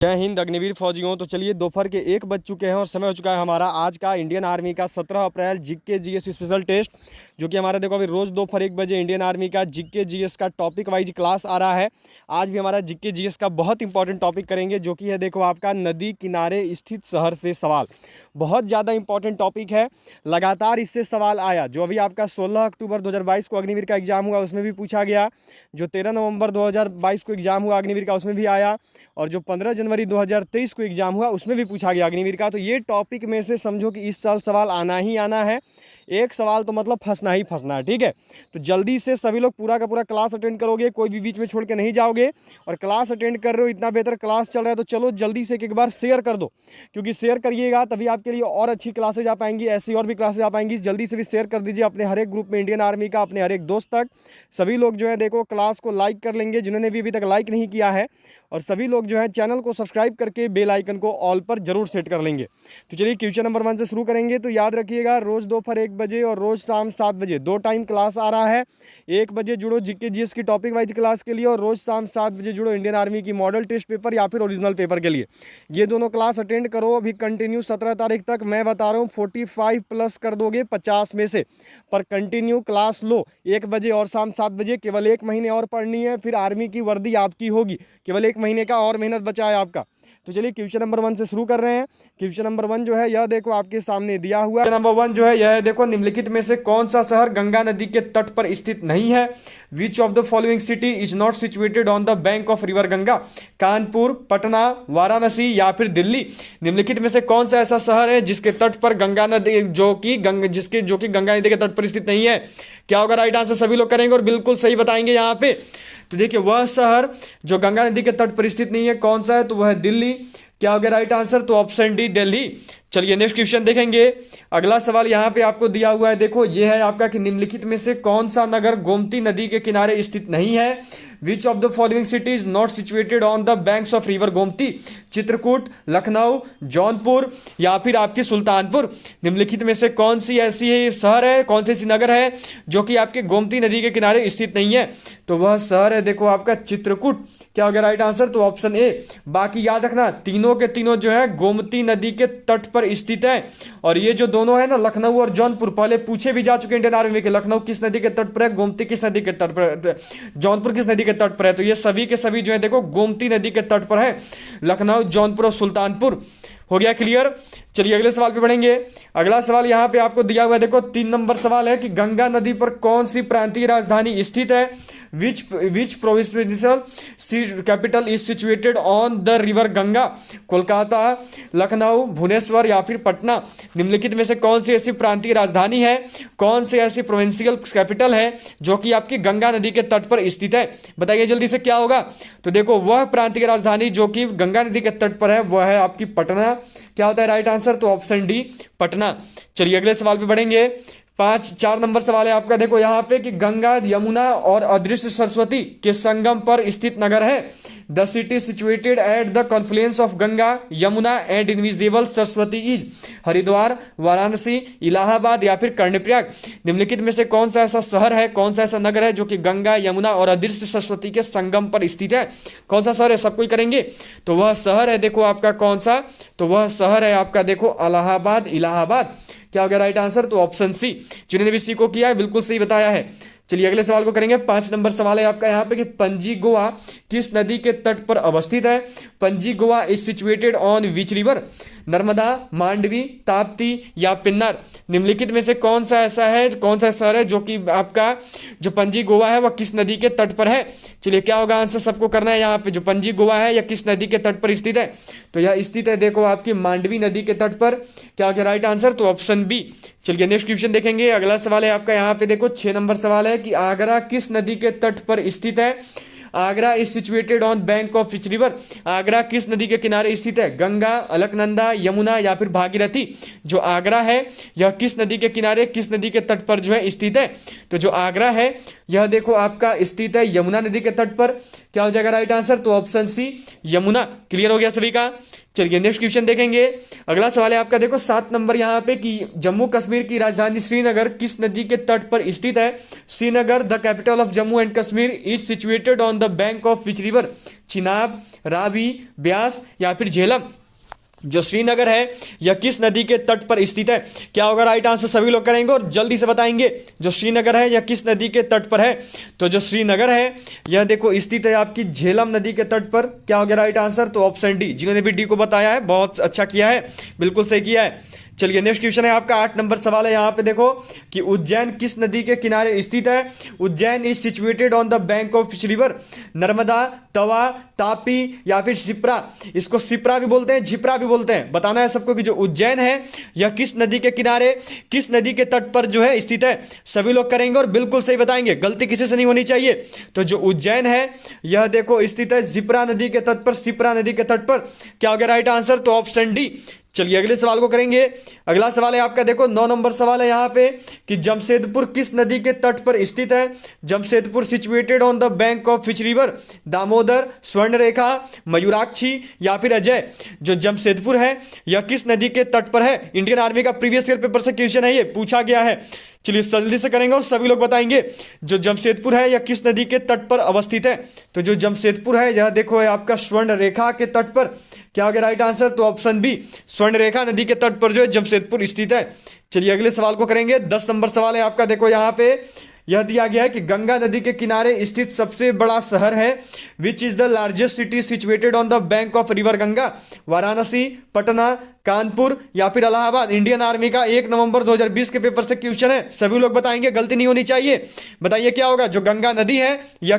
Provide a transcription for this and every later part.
जय हिंद अग्निवीर फौजियों। तो चलिए दोपहर के 1 बज चुके हैं और समय हो चुका है हमारा आज का इंडियन आर्मी का 17 अप्रैल जीके जीएस स्पेशल टेस्ट, जो कि हमारा देखो अभी रोज़ दोपहर 1 बजे इंडियन आर्मी का जीके जीएस का टॉपिक वाइज क्लास आ रहा है। आज भी हमारा जीके जीएस का बहुत इंपॉर्टेंट टॉपिक करेंगे, जो कि है देखो आपका नदी किनारे स्थित शहर से सवाल। बहुत ज़्यादा इंपॉर्टेंट टॉपिक है, लगातार इससे सवाल आया। जो अभी आपका 16 अक्टूबर 2022 को अग्निवीर का एग्जाम हुआ उसमें भी पूछा गया, जो 13 नवंबर 2022 को एग्जाम हुआ अग्निवीर का उसमें भी आया, और जो 15 जनवरी 2023 को एग्जाम हुआ उसमें भी पूछा गया अग्निवीर का। तो ये टॉपिक में से समझो कि इस साल सवाल आना ही आना है। एक सवाल तो मतलब फंसना ही फंसना है, ठीक है। तो जल्दी से सभी लोग पूरा का पूरा क्लास अटेंड करोगे, कोई भी बीच में छोड़ के नहीं जाओगे। और क्लास अटेंड कर रहे हो, इतना बेहतर क्लास चल रहा है तो चलो जल्दी से एक बार शेयर कर दो, क्योंकि शेयर करिएगा तभी आपके लिए और अच्छी क्लासेज आ पाएंगी, ऐसी और भी क्लासेज आ पाएंगी। जल्दी से भी शेयर कर दीजिए अपने हर एक ग्रुप में इंडियन आर्मी का, अपने हर एक दोस्त तक। सभी लोग जो है देखो क्लास को लाइक कर लेंगे जिन्होंने भी अभी तक लाइक नहीं किया है, और सभी लोग जो है चैनल को सब्सक्राइब करके बेल आइकन को ऑल पर जरूर सेट कर लेंगे। तो चलिए क्वेश्चन नंबर 1 से शुरू करेंगे। तो याद रखिएगा रोज़ दोपहर 1 बजे और रोज़ शाम 7 बजे 2 टाइम क्लास आ रहा है। 1 बजे जुड़ो जीके जीएस की टॉपिक वाइज क्लास के लिए, और रोज़ शाम 7 बजे जुड़ो इंडियन आर्मी की मॉडल टेस्ट पेपर या फिर ओरिजिनल पेपर के लिए। ये दोनों क्लास अटेंड करो अभी कंटिन्यू 17 तारीख तक। मैं बता रहा हूँ 45 प्लस कर दोगे 50 में से, पर कंटिन्यू क्लास लो 1 बजे और शाम 7 बजे। केवल 1 महीने और पढ़नी है, फिर आर्मी की वर्दी आपकी होगी। केवल 1 महीने का और मेहनत बचा है आपका। तो चलिए क्वेश्चन नंबर 1 से शुरू कर रहे हैं। क्वेश्चन नंबर 1 जो है यह देखो आपके सामने दिया हुआ है। नंबर 1 जो है यह देखो, निम्नलिखित में से कौन सा शहर गंगा नदी के तट पर स्थित नहीं है? Which of the following city is not situated on the bank of river Ganga? Kanpur, Patna, Varanasi या फिर दिल्ली। निम्नलिखित में से कौन सा ऐसा शहर है जिसके तट पर गंगा नदी जो कि गंगा नदी के तट पर स्थित नहीं है? क्या होगा राइट आंसर? सभी लोग करेंगे और बिल्कुल सही बताएंगे यहाँ पे। तो देखिए वह शहर जो गंगा नदी के तट पर स्थित नहीं है कौन सा है? तो वह है दिल्ली। क्या होगा राइट आंसर? तो ऑप्शन डी दिल्ली। चलिए नेक्स्ट क्वेश्चन देखेंगे। अगला सवाल यहाँ पे आपको दिया हुआ है, देखो ये है आपका कि निम्नलिखित में से कौन सा नगर गोमती नदी के किनारे स्थित नहीं है? Which of the following city is not situated on the banks of river Gomti? Chitrakoot, Lucknow, Jaunpur या फिर आपकी सुल्तानपुर। निम्नलिखित में से कौन सी ऐसी शहर है, कौन सी ऐसी नगर है जो कि आपके गोमती नदी के किनारे स्थित नहीं है? तो वह शहर है देखो आपका चित्रकूट। क्या होगा राइट आंसर? तो ऑप्शन ए। बाकी याद रखना तीनों के तीनों जो है गोमती नदी के तट पर स्थित है। और ये जो दोनों है ना, लखनऊ और जौनपुर, पहले पूछे भी जा चुके इंडियन आर्मी में कि लखनऊ किस नदी के तट पर है, गोमती किस नदी के तट पर, जौनपुर किस नदी के तट पर है। तो ये सभी के सभी जो है देखो गोमती नदी के तट पर है, लखनऊ, जौनपुर और सुल्तानपुर। हो गया क्लियर? चलिए अगले सवाल पे बढ़ेंगे। अगला सवाल यहाँ पे आपको दिया हुआ है, देखो 3 नंबर सवाल है कि गंगा नदी पर कौन सी प्रांतीय राजधानी स्थित है? Which provincial capital is situated on the river Ganga? Kolkata, Lucknow, Bhubaneswar या फिर पटना। निम्नलिखित में से कौन सी ऐसी प्रांतीय राजधानी है, कौन सी ऐसी प्रोविंशियल कैपिटल है जो कि आपकी गंगा नदी के तट पर स्थित है? बताइए जल्दी से क्या होगा? तो देखो वह प्रांतीय राजधानी जो कि गंगा नदी के तट पर है वह है आपकी पटना। क्या होता है राइट आंसर? तो ऑप्शन डी पटना। चलिए अगले सवाल पे बढ़ेंगे। 4 नंबर सवाल है आपका, देखो यहाँ पे कि गंगा, यमुना और अदृश्य सरस्वती के संगम पर स्थित नगर है। The city situated at the Confluence of Ganga, Yamuna and invisible Saraswati is? Haridwar, Varanasi, Allahabad या फिर कर्णप्रयाग। निम्नलिखित में से कौन सा ऐसा शहर है, कौन सा ऐसा नगर है जो कि गंगा, यमुना और अदृश्य सरस्वती के संगम पर स्थित है? कौन सा शहर है? सब कोई करेंगे। तो वह शहर है देखो आपका कौन सा? तो वह शहर है आपका देखो इलाहाबाद। इलाहाबाद। क्या हो गया राइट आंसर? तो ऑप्शन सी। जिन्होंने भी सी को किया है बिल्कुल सही बताया है। चलिए अगले सवाल को करेंगे। 5 नंबर सवाल है आपका यहाँ पे कि पणजी गोवा किस नदी के तट पर अवस्थित है? Panaji Goa is situated on which river? Narmada, Mandovi, Tapti या पिन्नार। निम्नलिखित में से कौन सा ऐसा है, कौन सा शहर है जो कि आपका जो पणजी गोवा है वह किस नदी के तट पर है? चलिए क्या होगा आंसर? सबको करना है यहाँ पे। जो पणजी गोवा है या किस नदी के तट पर स्थित है? तो यह स्थित है देखो आपकी मांडवी नदी के तट पर। क्या हो गया राइट आंसर? तो ऑप्शन बी। चलिए नेक्स्ट क्वेश्चन देखेंगे। अगला सवाल है आपका यहाँ पे देखो 6 नंबर सवाल है कि आगरा किस नदी के तट पर स्थित है? Agra is situated on bank of which river? Agra किस नदी के किनारे स्थित है? गंगा, अलकनंदा, यमुना या फिर भागीरथी। जो आगरा है यह किस नदी के किनारे, किस नदी के तट पर जो है स्थित है? तो जो आगरा है यह देखो आपका स्थित है यमुना नदी के तट पर। क्या हो जाएगा राइट आंसर? तो ऑप्शन सी यमुना। क्लियर हो गया सभी का? चलिए नेक्स्ट क्वेश्चन देखेंगे। अगला सवाल है आपका देखो 7 नंबर यहाँ पे कि जम्मू कश्मीर की राजधानी श्रीनगर किस नदी के तट पर स्थित है? Srinagar the capital of Jammu and Kashmir is situated on the bank of which river? Chenab, Ravi, Beas या फिर झेलम? जो श्रीनगर है यह किस नदी के तट पर स्थित है? क्या होगा राइट आंसर? सभी लोग करेंगे और जल्दी से बताएंगे। जो श्रीनगर है यह किस नदी के तट पर है? तो जो श्रीनगर है यह देखो स्थित है आपकी झेलम नदी के तट पर। क्या हो गया राइट आंसर? तो ऑप्शन डी। जिन्होंने भी डी को बताया है बहुत अच्छा किया है, बिल्कुल सही किया है। चलिए नेक्स्ट क्वेश्चन है आपका 8 नंबर सवाल है यहाँ पे देखो कि उज्जैन किस नदी के किनारे स्थित है? Ujjain is situated on the bank of which river? Narmada, Tawa, Tapi या फिर शिप्रा? इसको शिप्रा भी बोलते हैं, झिप्रा भी बोलते हैं। बताना है सबको कि जो उज्जैन है यह किस नदी के किनारे, किस नदी के तट पर जो है स्थित है। सभी लोग करेंगे और बिल्कुल सही बताएंगे, गलती किसी से नहीं होनी चाहिए। तो जो उज्जैन है यह देखो स्थित है झिप्रा नदी के तट पर, शिप्रा नदी के तट पर। क्या हो गया राइट आंसर? तो ऑप्शन डी। चलिए अगले सवाल को करेंगे। अगला सवाल है आपका देखो 9 नंबर सवाल है यहाँ पे कि जमशेदपुर किस नदी के तट पर स्थित है? Jamshedpur situated on the bank of which river? Damodar, Swarnarekha, Mayurakshi या फिर अजय? जो जमशेदपुर है यह किस नदी के तट पर है? इंडियन आर्मी का प्रीवियस ईयर पेपर से क्वेश्चन है, ये पूछा गया है। चलिए जल्दी से करेंगे और सभी लोग बताएंगे जो जमशेदपुर है यह किस नदी के तट पर अवस्थित है? तो जो जमशेदपुर है यह देखो है आपका स्वर्ण रेखा के तट पर। क्या हो गया राइट आंसर? तो ऑप्शन बी स्वर्ण रेखा नदी के तट पर जो है जमशेदपुर स्थित है। चलिए अगले सवाल को करेंगे। 10 नंबर सवाल है आपका देखो यहाँ पे यह दिया गया है कि गंगा नदी के किनारे स्थित सबसे बड़ा शहर है which is the largest city situated on the bank of river Ganga? Varanasi, Patna, Kanpur या फिर इलाहाबाद? इंडियन आर्मी का 1 नवंबर 2020 के पेपर से क्वेश्चन है, सभी लोग बताएंगे, गलती नहीं होनी चाहिए। बताइए क्या होगा? जो गंगा नदी है या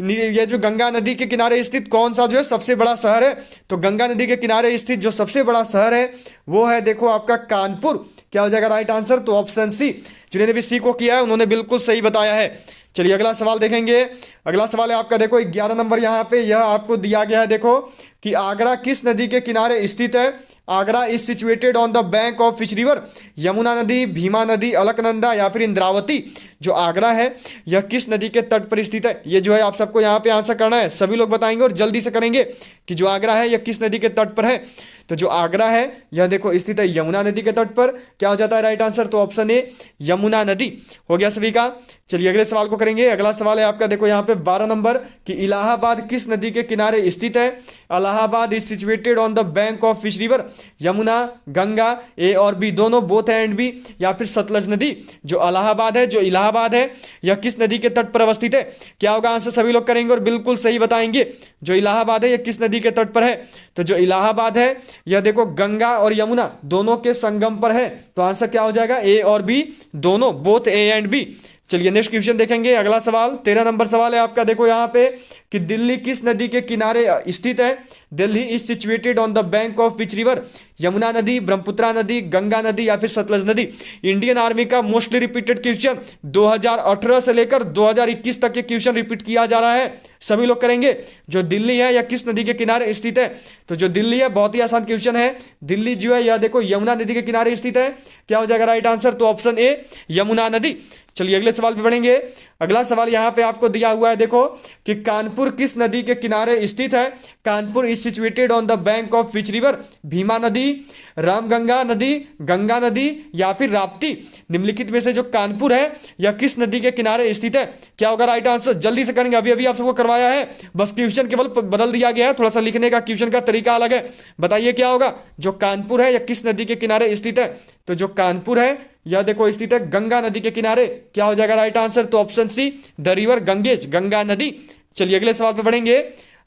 यह जो गंगा नदी के किनारे स्थित कौन सा जो है सबसे बड़ा शहर है? तो गंगा नदी के किनारे स्थित जो सबसे बड़ा शहर है वो है देखो आपका कानपुर। क्या हो जाएगा राइट आंसर? तो ऑप्शन सी। जिन्होंने भी सी को किया है उन्होंने बिल्कुल सही बताया है। चलिए अगला सवाल देखेंगे। अगला सवाल है आपका देखो 11 नंबर यहाँ पे यह आपको दिया गया है देखो कि आगरा किस नदी के किनारे स्थित है? Agra is situated on the bank of which river? Yamuna नदी, भीमा नदी, अलकनंदा या फिर इंद्रावती? जो आगरा है यह किस नदी के तट पर स्थित है? ये जो है आप सबको यहाँ पे आंसर करना है, सभी लोग बताएंगे और जल्दी से करेंगे कि जो आगरा है यह किस नदी के तट पर है। तो जो आगरा है यह देखो स्थित है यमुना नदी के तट पर। क्या हो जाता है राइट आंसर? तो ऑप्शन ए यमुना नदी। हो गया सभी का? चलिए अगले सवाल को करेंगे। अगला सवाल है आपका देखो यहाँ पे 12 नंबर कि इलाहाबाद किस नदी के किनारे स्थित है? Allahabad is situated on the bank of which river? Yamuna, Ganga, A और बी दोनों, बोथ एंड बी या फिर सतलज नदी? जो इलाहाबाद है, जो इलाहाबाद है यह किस नदी के तट पर अवस्थित है? क्या होगा आंसर? सभी लोग करेंगे और बिल्कुल सही बताएंगे। जो इलाहाबाद है यह किस नदी के तट पर है? तो जो इलाहाबाद है यह देखो गंगा और यमुना दोनों के संगम पर है। तो आंसर क्या हो जाएगा? ए और बी दोनों, बोथ ए एंड बी। चलिए नेक्स्ट क्वेश्चन देखेंगे। अगला सवाल 13 नंबर सवाल है आपका देखो यहाँ पे कि दिल्ली किस नदी के किनारे स्थित है? Delhi is situated on the bank of which river? Yamuna नदी, ब्रह्मपुत्रा नदी, गंगा नदी या फिर सतलज नदी? इंडियन आर्मी का मोस्टली रिपीटेड क्वेश्चन 2018 से लेकर 2021 तक के क्वेश्चन रिपीट किया जा रहा है, सभी लोग करेंगे। जो दिल्ली है या किस नदी के किनारे स्थित है? तो जो दिल्ली है बहुत ही आसान क्वेश्चन है। दिल्ली जो है यह देखो यमुना नदी के किनारे स्थित है। क्या हो जाएगा राइट आंसर? तो ऑप्शन ए यमुना नदी। चलिए अगले सवाल पे बढ़ेंगे। अगला सवाल यहाँ पे आपको दिया हुआ है देखो कि कानपुर किस नदी के किनारे स्थित है? Kanpur is situated on the bank of which river? Bhima नदी, रामगंगा नदी, गंगा नदी या फिर राप्ती? निम्नलिखित में से जो कानपुर है यह किस नदी के किनारे स्थित है? क्या होगा राइट आंसर? जल्दी से करेंगे, अभी अभी आप सबको करवाया है, बस क्वेश्चन केवल बदल दिया गया है, थोड़ा सा लिखने का क्वेश्चन का तरीका अलग है। बताइए क्या होगा? जो कानपुर है यह किस नदी के किनारे स्थित है? तो जो कानपुर है यह देखो स्थित है गंगा नदी के किनारे। क्या हो जाएगा राइट आंसर? तो option see the river Ganges, Ganga नदी। चलिए अगले सवाल पे बढ़ेंगे।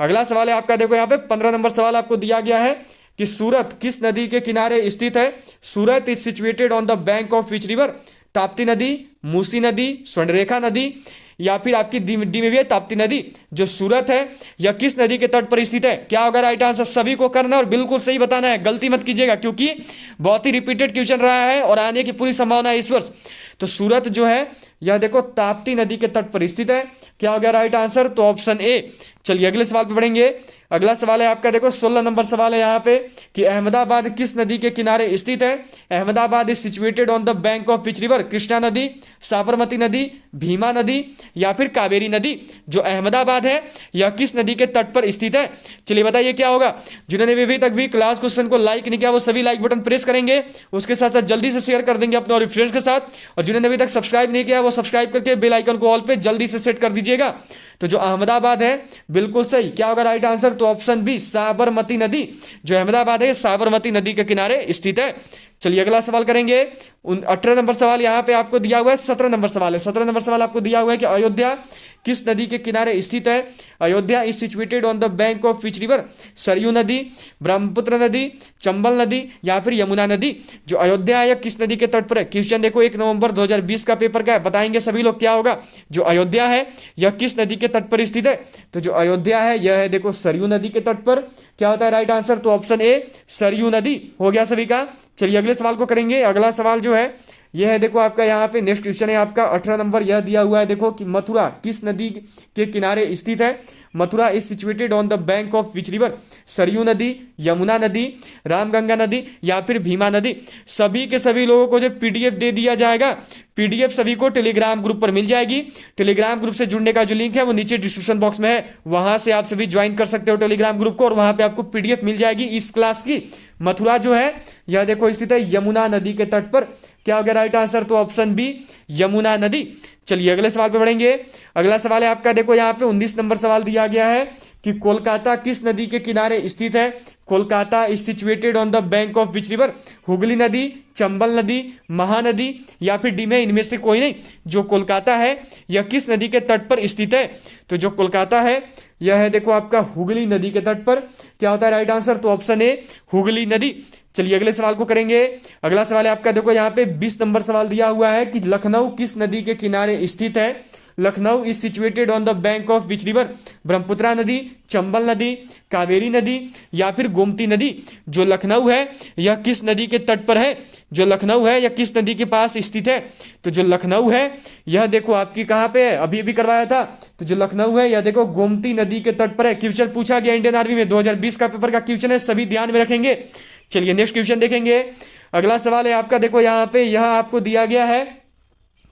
अगला सवाल है आपका देखो यहाँ पे 15 नंबर सवाल आपको दिया गया है कि सूरत किस नदी के किनारे स्थित है? Surat is situated on the bank of which river? Tapti नदी, मूसी नदी, स्वर्णरेखा नदी या फिर आपकी डी में भी है ताप्ती नदी? जो सूरत है यह किस नदी के तट पर स्थित है? क्या होगा राइट आंसर? सभी को करना और बिल्कुल सही बताना है, गलती मत कीजिएगा क्योंकि बहुत ही रिपीटेड क्वेश्चन रहा है और आने की पूरी संभावना है इस वर्ष। तो सूरत जो है यह देखो ताप्ती नदी के तट पर स्थित है। क्या हो गया राइट आंसर? तो ऑप्शन ए। चलिए अगले सवाल पे बढ़ेंगे। अगला सवाल है आपका, देखो 16 नंबर सवाल है यहाँ पे कि अहमदाबाद किस नदी के किनारे स्थित है? Ahmedabad is situated on the bank of which river? Krishna नदी, साबरमती नदी, भीमा नदी या फिर कावेरी नदी। जो अहमदाबाद है यह किस नदी के तट पर स्थित है? चलिए बताइए क्या होगा। जिन्होंने भी अभी तक भी क्लास क्वेश्चन को लाइक नहीं किया वो सभी लाइक बटन प्रेस करेंगे, उसके साथ साथ जल्दी से शेयर कर देंगे अपने और फ्रेंड्स के साथ, और जिन्होंने अभी तक सब्सक्राइब नहीं किया वो सब्सक्राइब करके बेल आइकन को ऑल पे जल्दी से सेट कर दीजिएगा। तो जो अहमदाबाद है बिल्कुल सही। क्या होगा राइट आंसर? तो ऑप्शन बी साबरमती नदी। जो अहमदाबाद है साबरमती नदी के किनारे स्थित है। चलिए अगला सवाल करेंगे। 18 नंबर सवाल यहाँ पे आपको दिया हुआ है। 17 नंबर सवाल है। 17 नंबर सवाल आपको दिया हुआ है कि अयोध्या किस नदी के किनारे स्थित है? Ayodhya is situated on the bank of which river? Saryu नदी, ब्रह्मपुत्र नदी, चंबल नदी या फिर यमुना नदी। जो अयोध्या है यह किस नदी के तट पर है? क्वेश्चन देखो 1 नवंबर 2020 का पेपर का है, बताएंगे सभी लोग क्या होगा। जो अयोध्या है यह किस नदी के तट पर स्थित है? तो जो अयोध्या है यह है देखो सरयू नदी के तट पर। क्या होता है राइट आंसर? तो ऑप्शन ए सरयू नदी हो गया सभी का। चलिए अगले सवाल को करेंगे। अगला सवाल जो है यह है देखो आपका यहाँ पे नेक्स्ट क्वेश्चन है आपका 18 नंबर। यह दिया हुआ है देखो कि मथुरा किस नदी के किनारे स्थित है? Mathura is situated on the bank of which river? Saryu नदी, यमुना नदी, रामगंगा नदी या फिर भीमा नदी। सभी के सभी लोगों को जो पीडीएफ दे दिया जाएगा, पीडीएफ सभी को टेलीग्राम ग्रुप पर मिल जाएगी। टेलीग्राम ग्रुप से जुड़ने का जो लिंक है वो नीचे डिस्क्रिप्शन बॉक्स में है, वहां से आप सभी ज्वाइन कर सकते हो टेलीग्राम ग्रुप को, और वहां पे आपको पीडीएफ मिल जाएगी इस क्लास की। मथुरा जो है यह देखो स्थित है यमुना नदी के तट पर। क्या हो गया राइट आंसर? तो ऑप्शन बी यमुना नदी। चलिए अगले सवाल पे बढ़ेंगे। अगला सवाल है आपका, देखो यहाँ पे 19 नंबर सवाल दिया गया है कि कोलकाता किस नदी के किनारे स्थित है? Kolkata is situated on the bank of which river? Hooghly नदी, चंबल नदी, महानदी या फिर डी में इनमें से कोई नहीं। जो कोलकाता है यह किस नदी के तट पर स्थित है? तो जो कोलकाता है यह है देखो आपका हुगली नदी के तट पर। क्या होता है राइट आंसर? तो ऑप्शन ए हुगली नदी। चलिए अगले सवाल को करेंगे। अगला सवाल है आपका, देखो यहाँ पे 20 नंबर सवाल दिया हुआ है कि लखनऊ किस नदी के किनारे स्थित है? Lucknow is situated on the bank of which river? Brahmaputra नदी, चंबल नदी, कावेरी नदी या फिर गोमती नदी। जो लखनऊ है यह किस नदी के तट पर है? जो लखनऊ है यह किस नदी के पास स्थित है? तो जो लखनऊ है यह देखो आपकी कहाँ पे है, अभी अभी करवाया था। तो जो लखनऊ है यह देखो गोमती नदी के तट पर है। क्वेश्चन पूछा गया इंडियन आर्मी में 2020 का पेपर का क्वेश्चन है, सभी ध्यान में रखेंगे। चलिए नेक्स्ट क्वेश्चन देखेंगे। अगला सवाल है आपका, देखो यहाँ पे यह आपको दिया गया है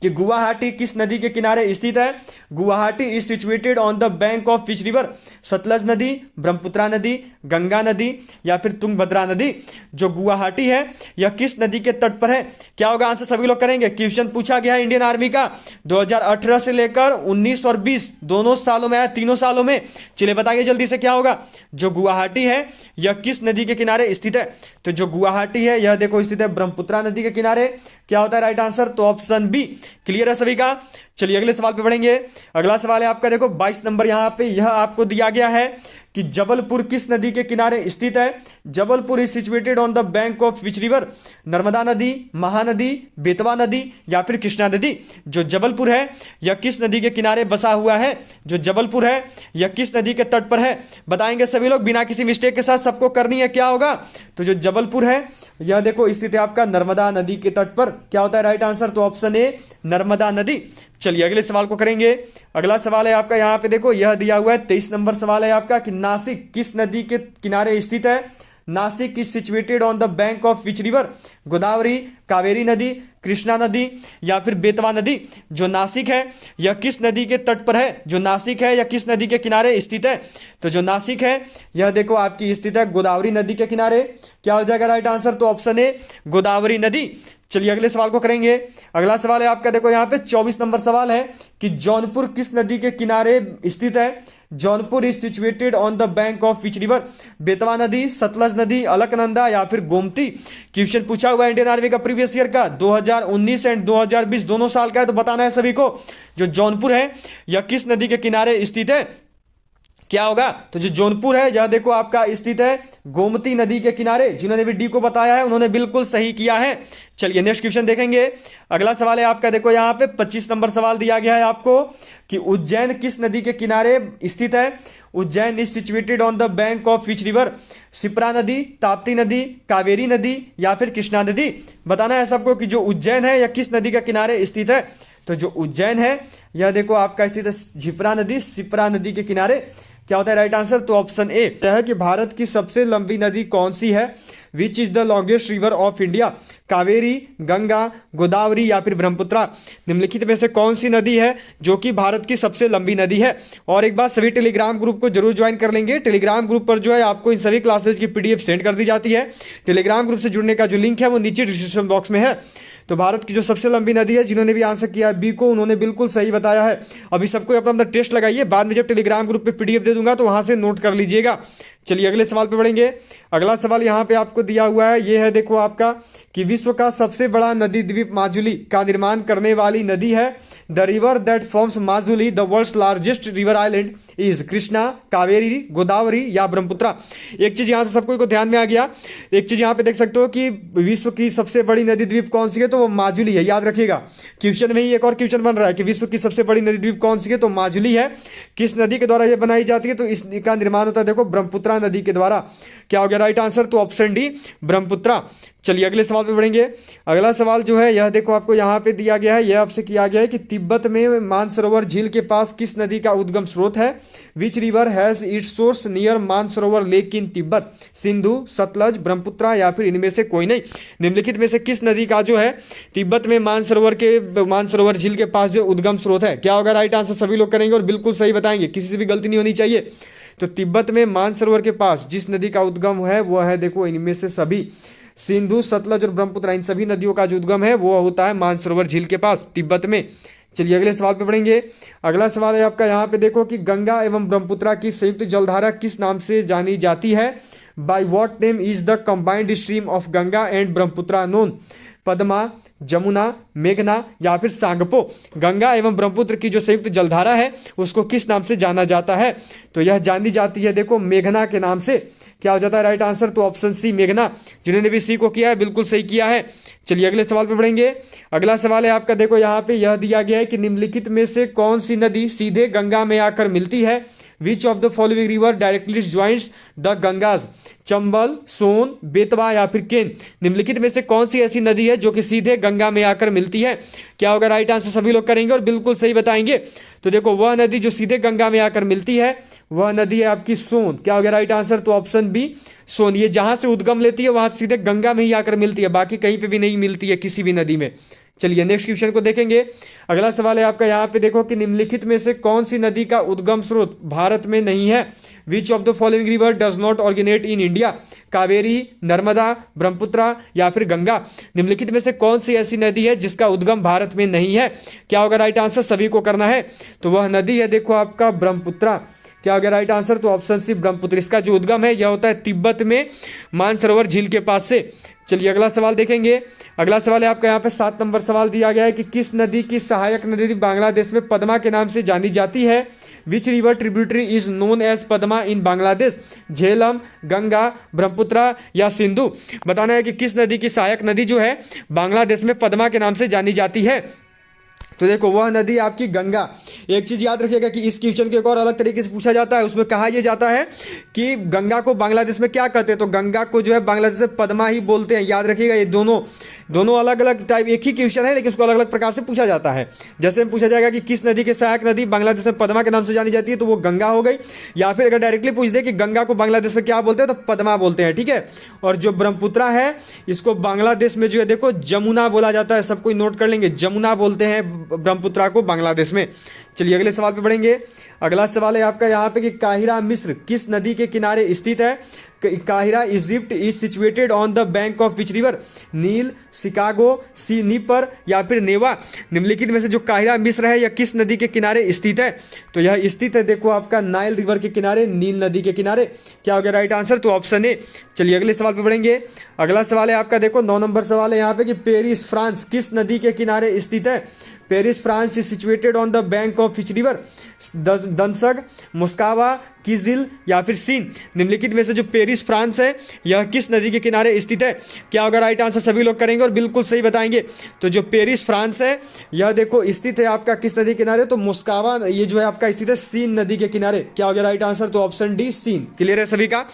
कि गुवाहाटी किस नदी के किनारे स्थित है? Guwahati is situated on the bank of which river? Sutlej नदी, ब्रह्मपुत्रा नदी, गंगा नदी या फिर तुंगभद्रा नदी। जो गुवाहाटी है यह किस नदी के तट पर है? क्या होगा आंसर? सभी लोग करेंगे। क्वेश्चन पूछा गया है इंडियन आर्मी का 2018 से लेकर 19 और 20 दोनों सालों में आया, तीनों सालों में। चलिए बताइए जल्दी से क्या होगा। जो गुवाहाटी है यह किस नदी के किनारे स्थित है? तो जो गुवाहाटी है यह देखो स्थित है ब्रह्मपुत्रा नदी के किनारे। क्या होता है राइट आंसर? तो ऑप्शन बी। क्लियर है सभी का। चलिए अगले सवाल पे बढ़ेंगे। अगला सवाल है आपका, देखो 22 नंबर। यहाँ पे यह आपको दिया गया है कि जबलपुर किस नदी के किनारे स्थित है? Jabalpur is situated on the bank of which river? Narmada नदी, महानदी, बेतवा नदी या फिर कृष्णा नदी। जो जबलपुर है यह किस नदी के किनारे बसा हुआ है? जो जबलपुर है यह किस नदी के तट पर है? बताएंगे सभी लोग बिना किसी मिस्टेक के साथ, सबको करनी है। क्या होगा? तो जो जबलपुर है यह देखो स्थित है आपका नर्मदा नदी के तट पर। क्या होता है राइट आंसर? तो ऑप्शन ए नर्मदा नदी। चलिए अगले सवाल को करेंगे। अगला सवाल है आपका, यहाँ पे देखो यह दिया हुआ है 23 नंबर सवाल है आपका कि नासिक किस नदी के किनारे स्थित है? Nashik is situated on the bank of which river? Godavari, Kaveri नदी, कृष्णा नदी या फिर बेतवा नदी। जो नासिक है यह किस नदी के तट पर है? जो नासिक है यह किस नदी के किनारे स्थित है? तो जो नासिक है यह देखो आपकी स्थित है गोदावरी नदी के किनारे। क्या हो जाएगा राइट आंसर? तो ऑप्शन ए गोदावरी नदी। चलिए अगले सवाल को करेंगे। अगला सवाल है आपका, देखो यहाँ पे 24 नंबर सवाल है कि जौनपुर किस नदी के किनारे स्थित है? Jaunpur is situated on the bank of which river? Betwa नदी, सतलज नदी, अलकनंदा या फिर गोमती। क्वेश्चन पूछा हुआ है इंडियन आर्मी का प्रीवियस ईयर का 2019 एंड 2020 दोनों साल का है, तो बताना है सभी को। जो जौनपुर है यह किस नदी के किनारे स्थित है? क्या होगा? तो जो जौनपुर है यह देखो आपका स्थित है गोमती नदी के किनारे। जिन्होंने भी डी को बताया है उन्होंने बिल्कुल सही किया है। चलिए नेक्स्ट क्वेश्चन देखेंगे। अगला सवाल है आपका, देखो यहाँ पे 25 नंबर सवाल दिया गया है आपको कि उज्जैन किस नदी के किनारे स्थित है? Ujjain is situated on the bank of which river? Shipra नदी, ताप्ती नदी, कावेरी नदी या फिर कृष्णा नदी। बताना है सबको कि जो उज्जैन है यह किस नदी के किनारे स्थित है। तो जो उज्जैन है यह देखो आपका स्थित है झिप्रा नदी, शिप्रा नदी के किनारे। क्या होता है राइट आंसर? तो ऑप्शन ए है कि भारत की सबसे लंबी नदी कौन सी है? Which is the longest river of India? Kaveri, Ganga, Godavari या फिर ब्रह्मपुत्रा? निम्नलिखित में से कौन सी नदी है जो कि भारत की सबसे लंबी नदी है? और एक बात, सभी टेलीग्राम ग्रुप को जरूर ज्वाइन कर लेंगे। टेलीग्राम ग्रुप पर जो है आपको इन सभी क्लासेज की पीडीएफ सेंड कर दी जाती है। टेलीग्राम ग्रुप से जुड़ने का जो लिंक है वो नीचे डिस्क्रिप्शन बॉक्स में है। तो भारत की जो सबसे लंबी नदी है, जिन्होंने भी आंसर किया बी को, उन्होंने बिल्कुल सही बताया है। अभी सबको अपना अपना टेस्ट लगाइए, बाद में जब टेलीग्राम ग्रुप पे पीडीएफ दे दूंगा तो वहां से नोट कर लीजिएगा। चलिए अगले सवाल पे बढ़ेंगे। अगला सवाल यहाँ पे आपको दिया हुआ है, ये है देखो आपका कि विश्व का सबसे बड़ा नदी द्वीप माजुली का निर्माण करने वाली नदी है। The river that forms Majuli the world's largest river island is Krishna, Kaveri, Godavari या ब्रह्मपुत्रा? एक चीज यहाँ से सबको को ध्यान में आ गया। एक चीज यहाँ पे देख सकते हो कि विश्व की सबसे बड़ी नदी द्वीप कौन सी है, तो वो माजुली है। याद रखिएगा, क्वेश्चन में ही एक और क्वेश्चन बन रहा है कि विश्व की सबसे बड़ी नदी द्वीप कौन सी है, तो माजुली है। किस नदी के द्वारा ये बनाई जाती है, तो इसका निर्माण होता है देखो ब्रह्मपुत्रा नदी के द्वारा। क्या हो गया राइट आंसर? तो ऑप्शन डी ब्रह्मपुत्रा। चलिए अगले सवाल पे बढ़ेंगे। अगला सवाल जो है यह देखो आपको यहाँ पे दिया गया है, यह आपसे किया गया है कि तिब्बत में मानसरोवर झील के पास किस नदी का उद्गम स्रोत है? Which river has its source near Mansarovar lake in Tibet? Sindhu, Sutlej, Brahmaputra या फिर इनमें से कोई नहीं? निम्नलिखित में से किस नदी का जो है तिब्बत में मानसरोवर झील के पास जो उद्गम स्रोत है? क्या होगा राइट आंसर? सभी लोग करेंगे और बिल्कुल सही बताएंगे, किसी से भी गलती नहीं होनी चाहिए। तो तिब्बत में मानसरोवर के पास जिस नदी का उद्गम है वह है देखो इनमें से सभी सिंधु, सतलज और ब्रह्मपुत्रा, इन सभी नदियों का जो उद्गम है वो होता है मानसरोवर झील के पास तिब्बत में। चलिए अगले सवाल पे बढ़ेंगे। अगला सवाल है आपका यहाँ पे देखो कि गंगा एवं ब्रह्मपुत्रा की संयुक्त जलधारा किस नाम से जानी जाती है? By what name is the combined stream of Ganga and Brahmaputra known? Padma, Jamuna, मेघना या फिर सांगपो? गंगा एवं ब्रह्मपुत्र की जो संयुक्त जलधारा है उसको किस नाम से जाना जाता है? तो यह जानी जाती है देखो मेघना के नाम से। क्या हो जाता है राइट आंसर? तो ऑप्शन सी मेघना। जिन्होंने भी सी को किया है बिल्कुल सही किया है। चलिए अगले सवाल पे बढ़ेंगे। अगला सवाल है आपका देखो यहाँ पे यह दिया गया है कि निम्नलिखित में से कौन सी नदी सीधे गंगा में आकर मिलती है? Which of the following river directly joints the Ganges? Chambal, Son, Betwa या फिर केन? निम्नलिखित में से कौन सी ऐसी नदी है जो कि सीधे गंगा में आकर मिलती है? क्या होगा राइट आंसर? सभी लोग करेंगे और बिल्कुल सही बताएंगे। तो देखो वह नदी जो सीधे गंगा में आकर मिलती है वह नदी है आपकी सोन। क्या होगा राइट आंसर? तो ऑप्शन बी सोन। ये जहां से उद्गम लेती है वहां सीधे गंगा में ही आकर मिलती है, बाकी कहीं पे भी नहीं मिलती है किसी भी नदी में। चलिए नेक्स्ट क्वेश्चन को देखेंगे। अगला सवाल है आपका यहाँ पे देखो कि निम्नलिखित में से कौन सी नदी का उद्गम स्रोत भारत में नहीं है? Which of the following river does not originate in India? Kaveri, Narmada, Brahmaputra या फिर गंगा? निम्नलिखित में से कौन सी ऐसी नदी है जिसका उद्गम भारत में नहीं है? क्या होगा राइट आंसर? सभी को करना है। तो वह नदी है देखो आपका ब्रह्मपुत्रा। क्या होगा राइट आंसर? तो ऑप्शन सी ब्रह्मपुत्र। इसका जो उद्गम है यह होता है तिब्बत में मानसरोवर झील के पास से। चलिए अगला सवाल देखेंगे। अगला सवाल है आपका यहाँ पे 7 नंबर सवाल दिया गया है कि किस नदी की सहायक नदी बांग्लादेश में पद्मा के नाम से जानी जाती है? Which river tributary is known as Padma in Bangladesh? Jhelum, Ganga, Brahmaputra या सिंधु? बताना है कि किस नदी की सहायक नदी जो है बांग्लादेश में पद्मा के नाम से जानी जाती है। तो देखो वह नदी आपकी गंगा। एक चीज याद रखिएगा कि इस क्वेश्चन को एक और अलग तरीके से पूछा जाता है। उसमें कहा यह जाता है कि गंगा को बांग्लादेश में क्या कहते हैं, तो गंगा को जो है बांग्लादेश में पद्मा ही बोलते हैं। याद रखिएगा ये दोनों अलग अलग टाइप, एक ही क्वेश्चन है लेकिन उसको अलग अलग प्रकार से पूछा जाता है। जैसे पूछा जाएगा कि किस नदी के सहायक नदी बांग्लादेश में पद्मा के नाम से जानी जाती है, तो वो गंगा हो गई। या फिर अगर डायरेक्टली पूछ दे कि गंगा को बांग्लादेश में क्या बोलते हैं, तो पद्मा बोलते हैं। ठीक है। और जो ब्रह्मपुत्रा है इसको बांग्लादेश में जो है देखो जमुना बोला जाता है। सब कोई नोट कर लेंगे, जमुना बोलते हैं ब्रह्मपुत्रा को बांग्लादेश में। चलिए अगले सवाल पे बढ़ेंगे। अगला सवाल है आपका यहाँ पे कि काहिरा मिस्र किस नदी के किनारे स्थित है? काहिरा Egypt is situated on the bank of which river? नील, शिकागो, नीपर या फिर नेवा? निम्नलिखित में से जो काहिरा मिस्र है यह किस नदी के किनारे स्थित है? तो यह स्थित है देखो आपका नाइल रिवर के किनारे, नील नदी के किनारे। क्या हो गया राइट आंसर? तो ऑप्शन ए। चलिए अगले सवाल पे बढ़ेंगे। अगला सवाल है आपका देखो 9 नंबर सवाल है यहाँ पे कि पेरिस फ्रांस किस नदी के किनारे स्थित है? Paris France is situated on the bank of which river? दनसग, मुस्कावा, किजिल या फिर सीन। निम्नलिखित में से जो पेरिस फ्रांस है यह किस नदी के किनारे स्थित है? क्या होगा राइट आंसर? सभी लोग करेंगे और बिल्कुल सही बताएंगे। तो जो पेरिस फ्रांस है यह देखो स्थित है आपका किस नदी के किनारे? तो मुस्कावा ये जो है आपका स्थित है सीन नदी के किनारे। क्या हो गया राइट आंसर? तो ऑप्शन डी सीन। क्लियर है सभी का?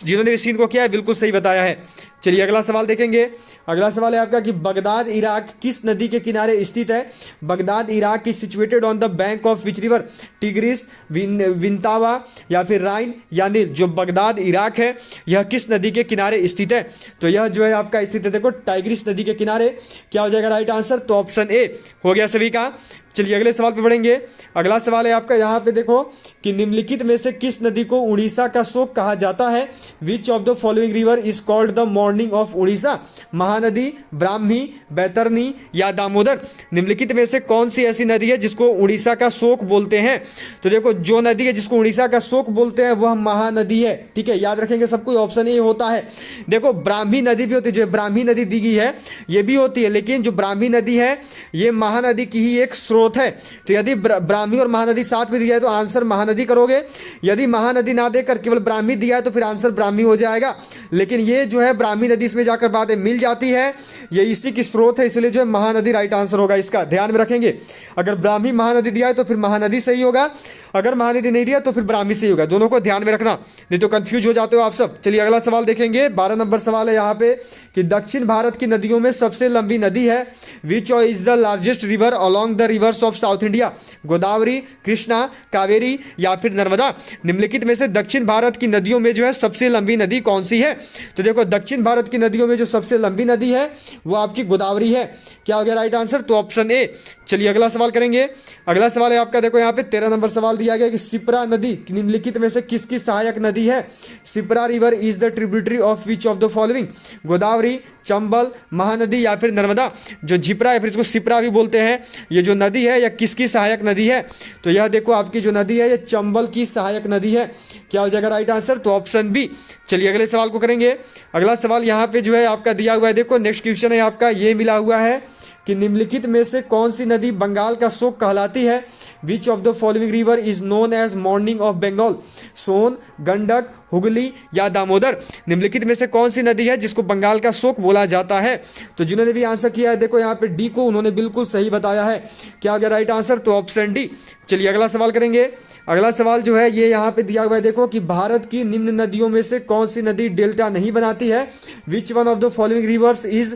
जिन्होंने भी सीन को किया है बिल्कुल सही बताया है। चलिए अगला सवाल देखेंगे। अगला सवाल है आपका कि बगदाद इराक किस नदी के किनारे स्थित है? बगदाद इराक की situated on the bank of which river? Tigris, विंतावा या फिर राइन या नील? जो बगदाद इराक है यह किस नदी के किनारे स्थित है? तो यह जो है आपका स्थित है देखो टाइग्रिस नदी के किनारे। क्या हो जाएगा राइट आंसर? तो ऑप्शन ए हो गया सभी का। चलिए अगले सवाल पे बढ़ेंगे। अगला सवाल है आपका यहाँ पे देखो कि निम्नलिखित में से किस नदी को उड़ीसा का शोक कहा जाता है? Which of the following river is called the mourning of Orissa? Mahanadi, Brahmani, Baitarani या दामोदर? निम्नलिखित में से कौन सी ऐसी नदी है जिसको उड़ीसा का शोक बोलते हैं? तो देखो जो नदी है जिसको उड़ीसा का शोक बोलते हैं वह महानदी है। ठीक है, याद रखेंगे सबको, ऑप्शन ए होता है। देखो ब्राह्मी नदी भी होती है, जो ब्राह्मी नदी दी गई है ये भी होती है, लेकिन जो ब्राह्मी नदी है ये महानदी की ही एक स्रोत है। तो यदि ब्राह्मी और महानदी साथ में दिया है तो आंसर महानदी करोगे। यदि महानदी ना देकर केवल ब्राह्मी दिया है तो फिर आंसर ब्राह्मी हो जाएगा। लेकिन ये जो है ब्राह्मी नदी इसमें जाकर बातें मिल जाती है, ये इसी की स्रोत है, इसलिए जो है महानदी राइट आंसर होगा इसका। ध्यान में रखेंगे, अगर ब्राह्मी महानदी दिया है तो फिर महानदी सही होगा, अगर महानदी नहीं दिया तो फिर ब्राह्मी सही होगा। दोनों को ध्यान में रखना, नहीं तो कंफ्यूज हो जाते हो आप सब। चलिए अगला सवाल देखेंगे। 12 नंबर सवाल है यहाँ पे कि दक्षिण भारत की नदियों में सबसे लंबी नदी है? Which is the largest river along the reverse of south India? Godavari, Krishna, Kaveri या फिर नर्मदा? निम्नलिखित में से दक्षिण भारत की नदियों में जो है सबसे लंबी नदी कौन सी है? तो देखो दक्षिण भारत की नदियों में जो सबसे लंबी नदी है वो आपकी गोदावरी है। क्या हो गया राइट आंसर? तो ऑप्शन ए। चलिए अगला सवाल करेंगे। अगला सवाल है आपका देखो यहाँ पे 13 नंबर सवाल दिया गया कि सिप्रा नदी निम्नलिखित में से किसकी सहायक नदी है? Shipra river is the tributary of which of the following? Godavari, Chambal, Mahanadi या फिर नर्मदा? जो झिप्रा है फिर इसको सिप्रा भी बोलते हैं, ये जो नदी है यह किसकी सहायक नदी है? तो यह देखो आपकी जो नदी है ये चंबल की सहायक नदी है। क्या हो जाएगा राइट आंसर? तो ऑप्शन बी। चलिए अगले सवाल को करेंगे। अगला सवाल यहाँ पे जो है आपका दिया हुआ है, देखो नेक्स्ट क्वेश्चन है आपका ये मिला हुआ है कि निम्नलिखित में से कौन सी नदी बंगाल का शोक कहलाती है? Which of the following river is known as mourning of Bengal? Son, Gandak, Hooghly या दामोदर? निम्नलिखित में से कौन सी नदी है जिसको बंगाल का शोक बोला जाता है? तो जिन्होंने भी आंसर किया है देखो यहाँ पे डी को उन्होंने बिल्कुल सही बताया है। क्या आ गया राइट आंसर? तो ऑप्शन डी। चलिए अगला सवाल करेंगे। अगला सवाल जो है ये यहाँ पे दिया हुआ है देखो कि भारत की निम्न नदियों में से कौन सी नदी डेल्टा नहीं बनाती है? Which one of the following rivers is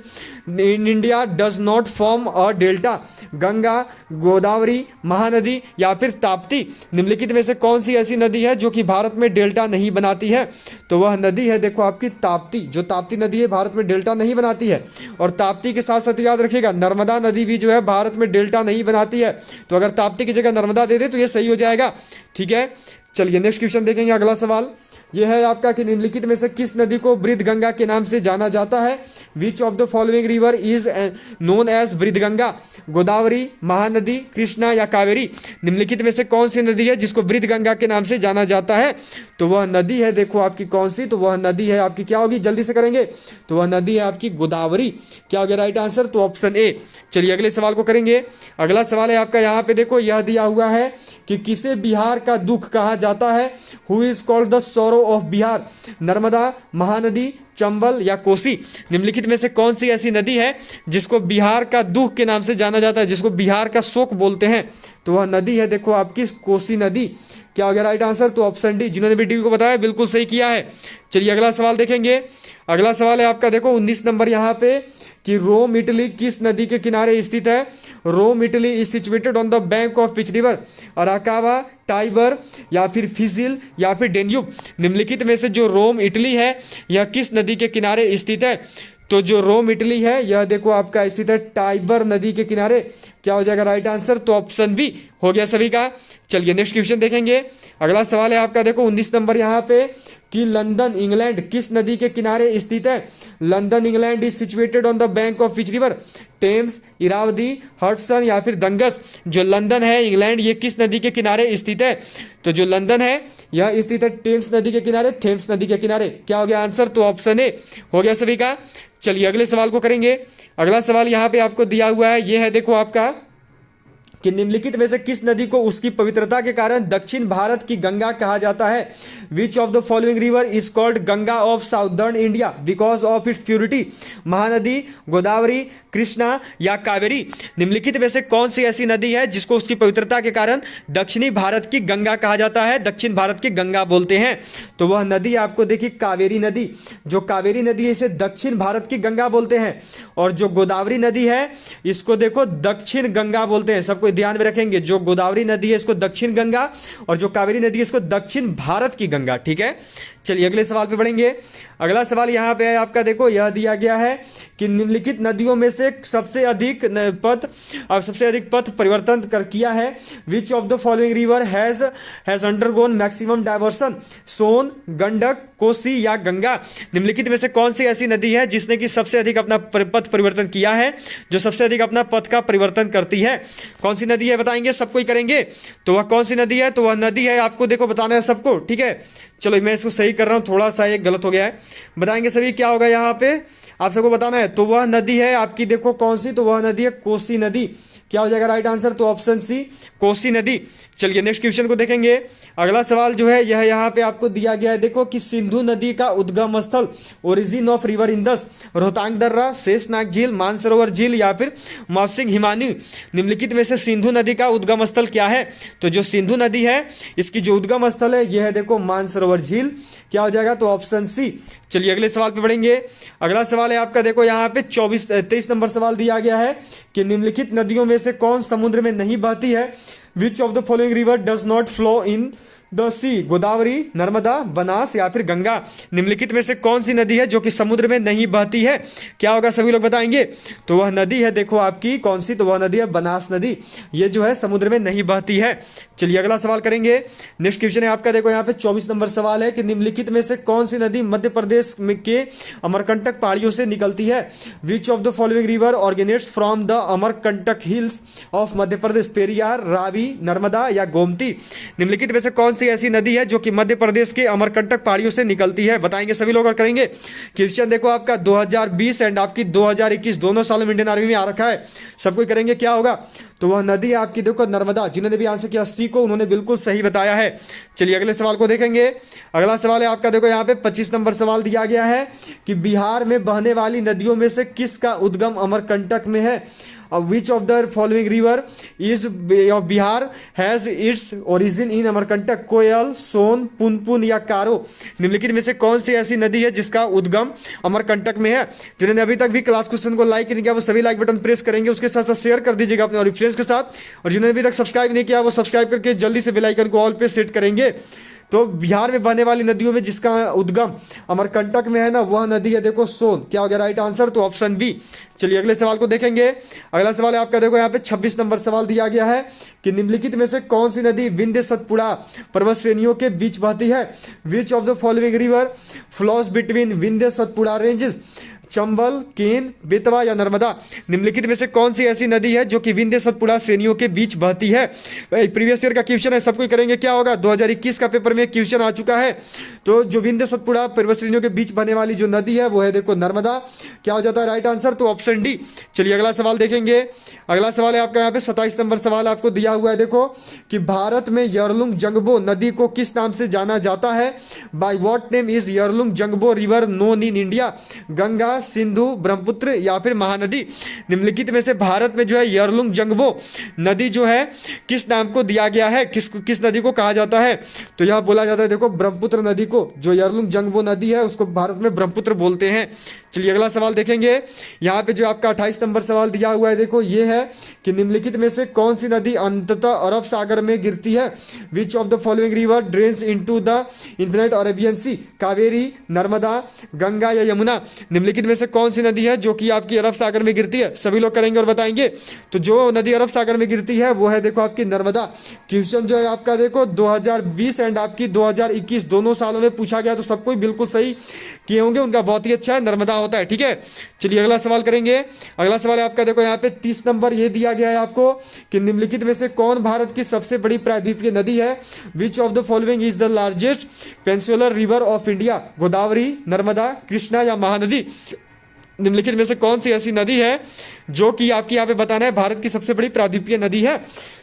in India does not form a delta? Ganga, Godavari, Mahanadi या फिर ताप्ती? निम्नलिखित में से कौन सी ऐसी नदी है जो कि भारत में डेल्टा नहीं बनाती है? तो वह नदी है देखो आपकी ताप्ती। जो ताप्ती नदी है भारत में डेल्टा नहीं बनाती है। और ताप्ती के साथ साथ याद रखिएगा नर्मदा नदी भी जो है भारत में डेल्टा नहीं बनाती है। तो अगर ताप्ती की जगह नर्मदा दे दे तो ये सही हो जाएगा। ठीक है, चलिए नेक्स्ट क्वेश्चन देखेंगे। अगला सवाल यह है आपका कि निम्नलिखित में से किस नदी को वृद्धगंगा के नाम से जाना जाता है? Which of the following river is known as Vriddhaganga? Godavari, Mahanadi, Krishna या कावेरी? निम्नलिखित में से कौन सी नदी है जिसको वृद्धगंगा के नाम से जाना जाता है? तो वह नदी है देखो आपकी कौन सी? तो वह नदी है आपकी क्या होगी? जल्दी से करेंगे। तो वह नदी है आपकी गोदावरी। क्या हो गया राइट आंसर? तो ऑप्शन ए। चलिए अगले सवाल को करेंगे। अगला सवाल है आपका यहाँ पे देखो यह दिया हुआ है कि किसे बिहार का दुख कहा जाता है? Who is called the sorrow of Bihar? Narmada, Mahanadi, Chambal या कोसी? निम्नलिखित में से कौन सी ऐसी नदी है जिसको बिहार का दुख के नाम से जाना जाता है, जिसको बिहार का शोक बोलते हैं? तो वह नदी है देखो आपकी कोसी नदी। क्या हो गया राइट आंसर? तो ऑप्शन डी। जिन्होंने भी डी को बताया बिल्कुल सही किया है। चलिए अगला सवाल देखेंगे। अगला सवाल है आपका देखो 19 नंबर यहाँ पे कि रोम इटली किस नदी के किनारे स्थित है? Rome Italy is situated on the bank of which river? Arakawa, Tiber या फिर फिजिल या फिर डेन्यूब? निम्नलिखित में से जो रोम इटली है यह किस नदी के किनारे स्थित है? तो जो रोम इटली है यह देखो आपका स्थित है टाइबर नदी के किनारे। क्या हो जाएगा राइट आंसर? तो ऑप्शन बी हो गया सभी का। चलिए नेक्स्ट क्वेश्चन देखेंगे। अगला सवाल है आपका देखो 19 नंबर यहाँ पे कि लंदन इंग्लैंड किस नदी के किनारे स्थित है? London England is situated on the bank of which river? Thames, Irrawaddy, Hudson या फिर गंगस? जो लंदन है इंग्लैंड ये किस नदी के किनारे स्थित है? तो जो लंदन है यह स्थित है टेम्स नदी के किनारे, थेम्स नदी के किनारे। क्या हो गया आंसर? तो ऑप्शन ए हो गया सभी का। चलिए अगले सवाल को करेंगे। अगला सवाल यहाँ पे आपको दिया हुआ है ये है देखो आपका कि निम्नलिखित में से किस नदी को उसकी पवित्रता के कारण दक्षिण भारत की गंगा कहा जाता है? Which of the following river is called Ganga of southern India because of its purity? Mahanadi, Godavari, Krishna या कावेरी? निम्नलिखित में से कौन सी ऐसी नदी है जिसको उसकी पवित्रता के कारण दक्षिणी भारत की गंगा कहा जाता है, दक्षिण भारत की गंगा बोलते हैं? तो वह नदी आपको देखिए कावेरी नदी। जो कावेरी नदी है इसे दक्षिण भारत की गंगा बोलते हैं, और जो गोदावरी नदी है इसको देखो दक्षिण गंगा बोलते हैं। सबको ध्यान में रखेंगे, जो गोदावरी नदी है इसको दक्षिण गंगा, और जो कावेरी नदी है इसको दक्षिण भारत की गंगा। ठीक है, चलिए अगले सवाल पे बढ़ेंगे। अगला सवाल यहाँ पे है आपका, देखो यह दिया गया है कि निम्नलिखित नदियों में से सबसे अधिक पथ परिवर्तन किया है। Which of the following river has undergone maximum diversion? Son, Gandak, Kosi या गंगा? निम्नलिखित में से कौन सी ऐसी नदी है जिसने कि सबसे अधिक अपना पथ परिवर्तन किया है, जो सबसे अधिक अपना पथ का परिवर्तन करती है? कौन सी नदी है बताएंगे, सबको ही करेंगे। तो वह कौन सी नदी है? तो वह नदी है, आपको देखो बताना है सबको। ठीक है, चलो मैं इसको सही कर रहा हूँ, थोड़ा सा ये गलत हो गया है, बताएंगे सभी क्या होगा यहाँ पे, आप सबको बताना है। तो वह नदी है आपकी, देखो कौन सी, तो वह नदी है कोसी नदी। क्या हो जाएगा राइट आंसर? तो ऑप्शन सी, कोसी नदी। चलिए नेक्स्ट क्वेश्चन को देखेंगे। अगला सवाल जो है यह यहाँ पे आपको दिया गया है, देखो कि सिंधु नदी का उद्गम स्थल, origin of river Indus, Rohtang दर्रा, शेषनाग झील, मानसरोवर झील या फिर मौसिंग हिमानी? निम्नलिखित में से सिंधु नदी का उद्गम स्थल क्या है? तो जो सिंधु नदी है इसकी जो उद्गम स्थल है यह है देखो मानसरोवर झील। क्या हो जाएगा? तो ऑप्शन सी। चलिए अगले सवाल पे बढ़ेंगे। अगला सवाल है आपका, देखो यहाँ पे 23 नंबर सवाल दिया गया है कि निम्नलिखित नदियों में से कौन समुद्र में नहीं बहती है? Which of the following river does not flow in the sea? Godavari, Narmada, Banas या फिर गंगा? निम्नलिखित में से कौन सी नदी है जो कि समुद्र में नहीं बहती है? क्या होगा सभी लोग बताएंगे। तो वह नदी है देखो आपकी कौन सी, तो वह नदी है बनास नदी। ये जो है समुद्र में नहीं बहती है। चलिए अगला सवाल करेंगे। नेक्स्ट क्वेश्चन है आपका, देखो यहाँ पे 24 नंबर सवाल है कि निम्नलिखित में से कौन सी नदी मध्य प्रदेश के अमरकंटक पहाड़ियों से निकलती है? Which of the following river originates from the Amarkantak hills of Madhya Pradesh? Periyar, Ravi, Narmada या गोमती? निम्नलिखित में से कौन सी ऐसी नदी है जो कि मध्य प्रदेश के अमरकंटक पहाड़ियों से निकलती है? बताएंगे सभी लोग और करेंगे। क्वेश्चन देखो आपका 2020 एंड आपकी 2021 दोनों सालों में इंडियन आर्मी में आ रखा है, सबको करेंगे। क्या होगा? तो वह नदी है आपकी देखो नर्मदा। जिन्होंने भी आंसर किया सी को उन्होंने बिल्कुल सही बताया है। चलिए अगले सवाल को देखेंगे। अगला सवाल है आपका, देखो यहाँ पे 25 नंबर सवाल दिया गया है कि बिहार में बहने वाली नदियों में से किसका उद्गम अमरकंटक में है? Which of the following river is of Bihar has its origin in Amarkantak? Koel, Son, Punpun या कारो? निम्नलिखित में से कौन सी ऐसी नदी है जिसका उद्गम अमरकंटक में है? जिन्होंने अभी तक भी क्लास क्वेश्चन को लाइक नहीं किया वो सभी लाइक बटन प्रेस करेंगे, उसके साथ साथ शेयर कर दीजिएगा अपने और फ्रेंड्स के साथ, और जिन्होंने अभी तक सब्सक्राइब नहीं किया वो सब्सक्राइब करके जल्दी से बेल आइकन को ऑल पे सेट करेंगे। तो बिहार में बहने वाली नदियों में जिसका उद्गम अमरकंटक में है ना, वह नदी है देखो सोन। क्या हो गया राइट आंसर? तो ऑप्शन बी। चलिए अगले सवाल को देखेंगे। अगला सवाल है आपका, देखो यहाँ पे 26 नंबर सवाल दिया गया है कि निम्नलिखित में से कौन सी नदी विंध्य सतपुड़ा पर्वत श्रेणियों के बीच बहती है? Which of the following river flows between Vindhya Satpura ranges? Chambal, Ken, Betwa या नर्मदा? निम्नलिखित में से कौन सी ऐसी नदी है जो कि विंध्य सतपुड़ा श्रेणियों के बीच बहती है? प्रीवियस ईयर का क्वेश्चन है, सबको करेंगे। क्या होगा? 2021 का पेपर में क्वेश्चन आ चुका है। तो जो विंध्य सतपुड़ा पर्वत श्रेणियों के बीच बहने वाली जो नदी है वो है देखो नर्मदा। क्या हो जाता है राइट आंसर? तो ऑप्शन डी। चलिए अगला सवाल देखेंगे। अगला सवाल है आपका यहाँ पे 27 नंबर सवाल आपको दिया हुआ है, देखो कि भारत में यरलुंग जंगबो नदी को किस नाम से जाना जाता है? By what name is Yarlung Zangbo river known in India? Ganga, Sindhu, Brahmaputra या फिर महानदी? निम्नलिखित में से भारत में जो है यरलुंग जंगबो नदी जो है किस नाम को दिया गया है, किस नदी को कहा जाता है? तो यह बोला जाता है देखो ब्रह्मपुत्र नदी को। जो यरलुंग जंगबो नदी है उसको भारत में ब्रह्मपुत्र बोलते हैं। चलिए अगला सवाल देखेंगे। यहाँ पे जो आपका 28 नंबर सवाल दिया हुआ है, देखो ये है कि निम्नलिखित में से कौन सी नदी अंततः अरब सागर में गिरती है? Which of the following river drains into the infinite Arabian sea? Kaveri, Narmada, Ganga या यमुना? निम्नलिखित में से कौन सी नदी है जो कि आपकी अरब सागर में गिरती है? सभी लोग करेंगे और बताएंगे। तो जो नदी अरब सागर में गिरती है वो है देखो आपकी नर्मदा। क्वेश्चन जो है आपका देखो 2020 एंड आपकी 2021 दोनों सालों में पूछा गया, तो सबको बिल्कुल सही किए होंगे, उनका बहुत ही अच्छा है, नर्मदा होता है। ठीक है, चलिए अगला सवाल करेंगे। अगला सवाल है आपका, देखो यहाँ पे 30 नंबर ये दिया गया है आपको कि निम्नलिखित में से कौन भारत की सबसे बड़ी प्रायद्वीपीय नदी है? Which of the following is the largest peninsular river of India? Godavari, Narmada, Krishna या महानदी? निम्नलिखित में से कौन सी ऐसी नदी है जो कि आपकी यहाँ पे बताना है भारत की सबसे बड़ी प्रायद्वीपीय नदी है?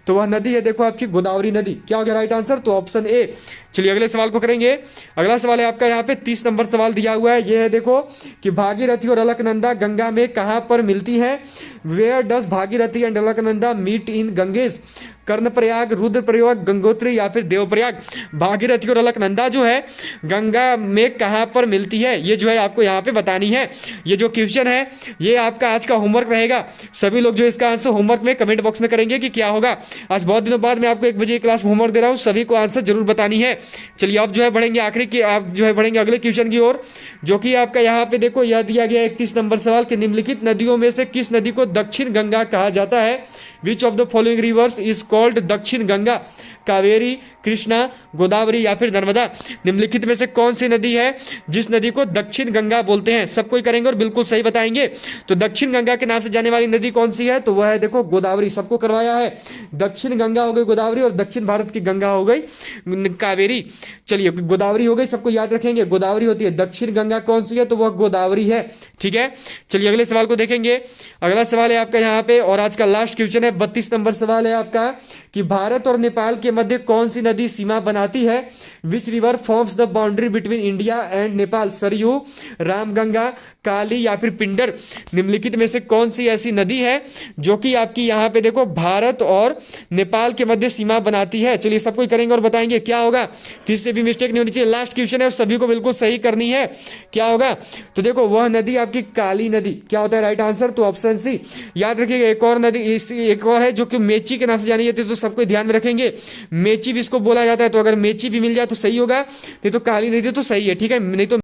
तो वह नदी है देखो आपकी गोदावरी नदी। क्या हो गया राइट आंसर? तो ऑप्शन ए। चलिए अगले सवाल को करेंगे। अगला सवाल है आपका यहाँ पे 30 नंबर सवाल दिया हुआ है। ये है देखो कि भागीरथी और अलकनंदा गंगा में कहाँ पर मिलती है? Where does Bhagirathi and Alaknanda meet in Ganges? Karnaprayag, Rudraprayag, Gangotri या फिर देवप्रयाग। भागीरथी और अलकनंदा जो है गंगा में कहाँ पर मिलती है, ये जो है आपको यहाँ पे बतानी है। ये जो क्वेश्चन है ये आपका आज का होमवर्क रहेगा। सभी लोग जो इसका आंसर होमवर्क में कमेंट बॉक्स में करेंगे कि क्या होगा। आज बहुत दिनों बाद मैं आपको 1 बजे क्लास में होमवर्क दे रहा हूँ, सभी को आंसर जरूर बतानी है। चलिए अब जो है बढ़ेंगे आखिरी की, आप जो है बढ़ेंगे अगले क्वेश्चन की ओर, जो कि आपका यहाँ पे देखो यह दिया गया 31 नंबर सवाल कि निम्नलिखित नदियों में से किस नदी को दक्षिण गंगा कहा जाता है? Which of the following rivers is called दक्षिण गंगा? कावेरी, कृष्णा, गोदावरी या फिर नर्मदा। निम्नलिखित में से कौन सी नदी है जिस नदी को दक्षिण गंगा बोलते हैं? सब कोई करेंगे और बिल्कुल सही बताएंगे। तो दक्षिण गंगा के नाम से जाने वाली नदी कौन सी है? तो वह है देखो गोदावरी। सबको करवाया है। दक्षिण गंगा हो गई गोदावरी और दक्षिण भारत की गंगा हो गई कावेरी। चलिए गोदावरी हो गई, सबको याद रखेंगे गोदावरी होती है। दक्षिण गंगा कौन सी है? तो वह गोदावरी है। ठीक है, चलिए अगले सवाल को देखेंगे। अगला सवाल है आपका यहाँ पे और आज का लास्ट क्वेश्चन है 32 नंबर सवाल है आपका कि भारत और नेपाल के मध्य कौन सी नदी सीमा बनाती है? Which river forms the boundary between India and Nepal? Sarayu, Ramganga, Kali या फिर पिंडर। निम्नलिखित में से कौन सी ऐसी नदी है जो कि आपकी यहाँ पे देखो भारत और नेपाल के मध्य सीमा बनाती है? चलिए सब कोई करेंगे और बताएंगे क्या होगा। किसी से भी मिस्टेक नहीं होनी चाहिए। लास्ट क्वेश्चन है और सभी को बिल्कुल सही करनी है। क्या होगा? तो देखो वह नदी आपकी काली नदी। क्या होता है राइट आंसर? तो ऑप्शन सी। याद रखिएगा एक और नदी एक और है जो कि मेची के नाम से जानी जाती है, तो सबको ध्यान में रखेंगे। मेची भी इसको बोला जाता है, तो अगर मेची भी मिल जाए तो सही होगा, नहीं तो काली नदी तो सही है। ठीक है, नहीं तो